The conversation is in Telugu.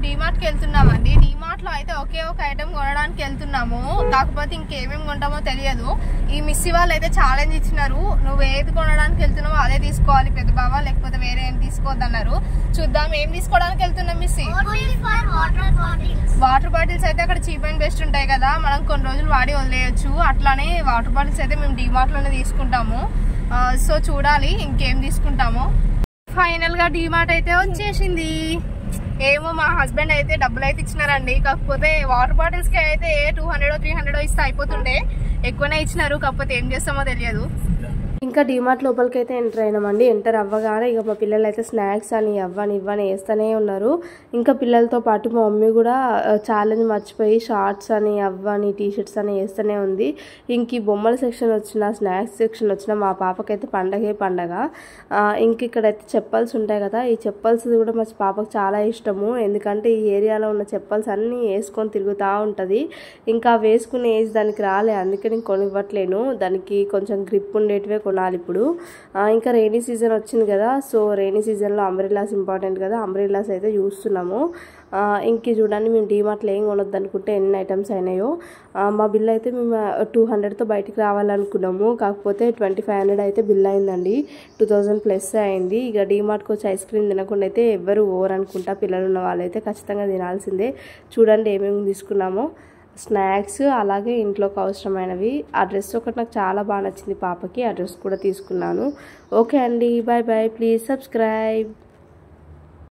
డీమార్ట్కి వెళ్తున్నామండి. డీమార్ట్లో అయితే ఒకే ఒక ఐటెం కొనడానికి వెళ్తున్నాము. కాకపోతే ఇంకేమేమి కొంటామో తెలియదు. ఈ మిస్సి వాళ్ళు అయితే ఛాలెంజ్ ఇచ్చినారు, నువ్వు ఏది కొనడానికి వెళ్తున్నావో అదే తీసుకోవాలి పెద్ద బాబా, లేకపోతే వేరే ఏం తీసుకోవద్దన్నారు. చూద్దాం ఏం తీసుకోవడానికి వెళ్తున్నాం మిస్సి. వాటర్ బాటిల్స్ అయితే అక్కడ చీప్ అండ్ బెస్ట్ ఉంటాయి కదా, మనం కొన్ని రోజులు వాడి వదిలేయచ్చు. అట్లానే వాటర్ బాటిల్స్ అయితే మేము డీమార్ట్లోనే తీసుకుంటాము. సో చూడాలి ఇంకేం తీసుకుంటామో. ఫైనల్ గా డీమార్ట్ అయితే వచ్చేసింది. ఏమో మా హస్బెండ్ అయితే డబ్బులు అయితే ఇచ్చినారండి. కాకపోతే వాటర్ బాటిల్స్ కి అయితే 200 300 ఇస్తే అయిపోతుండే, ఎక్కువనే ఇచ్చినారు. కాకపోతే ఏం చేస్తామో తెలియదు. ఇంకా డీమార్ట్ లోపలికి అయితే ఎంటర్ అయినామండి. ఎంటర్ అవ్వగానే ఇక మా పిల్లలు అయితే స్నాక్స్ అని అవ్వని ఇవ్వని వేస్తూనే ఉన్నారు. ఇంకా పిల్లలతో పాటు మా మమ్మీ కూడా ఛాలెంజ్ మర్చిపోయి షార్ట్స్ అని అవ్వని టీషర్ట్స్ అని వేస్తూనే ఉంది. ఇంక ఈ బొమ్మల సెక్షన్ వచ్చిన స్నాక్స్ సెక్షన్ వచ్చిన మా పాపకైతే పండగే పండగ. ఇంక ఇక్కడైతే చెప్పల్స్ ఉంటాయి కదా, ఈ చెప్పల్స్ కూడా మా పాపకు చాలా ఇష్టము. ఎందుకంటే ఈ ఏరియాలో ఉన్న చెప్పల్స్ అన్నీ వేసుకొని తిరుగుతూ ఉంటుంది. ఇంకా వేసుకునే ఏజ్ దానికి రాలే, అందుకే నేను కొనివ్వట్లేను. దానికి కొంచెం గ్రిప్ ఉండేటివే కొనాలి ఇప్పుడు. ఇంకా రెయినీ సీజన్ వచ్చింది కదా, సో రెయినీ సీజన్లో అంబ్రెల్లాస్ ఇంపార్టెంట్ కదా, అంబ్రెల్లాస్ అయితే చూస్తున్నాము. ఇంక చూడండి మేము డీమార్ట్లో ఏం కొనొద్దు అనుకుంటే ఎన్ని ఐటమ్స్ అయినాయో. మా బిల్ అయితే మేము 200తో బయటికి రావాలనుకున్నాము. కాకపోతే 2500 అయితే బిల్ అయిందండి. 2000 ప్లస్ అయింది. ఇక డీమార్ట్కి వచ్చి ఐస్ క్రీమ్ తినకుండా అయితే ఎవ్వరు ఓవర్ అనుకుంటా, పిల్లలు ఉన్న వాళ్ళైతే ఖచ్చితంగా తినాల్సిందే. చూడండి ఏమేమి తీసుకున్నామో, స్నాక్స్ అలాగే ఇంట్లోకి అవసరమైనవి. ఆ డ్రెస్ ఒకటి నాకు చాలా బాగా నచ్చింది పాపకి, ఆ డ్రెస్ కూడా తీసుకున్నాను. ఓకే అండి, బాయ్ బాయ్, ప్లీజ్ సబ్స్క్రైబ్.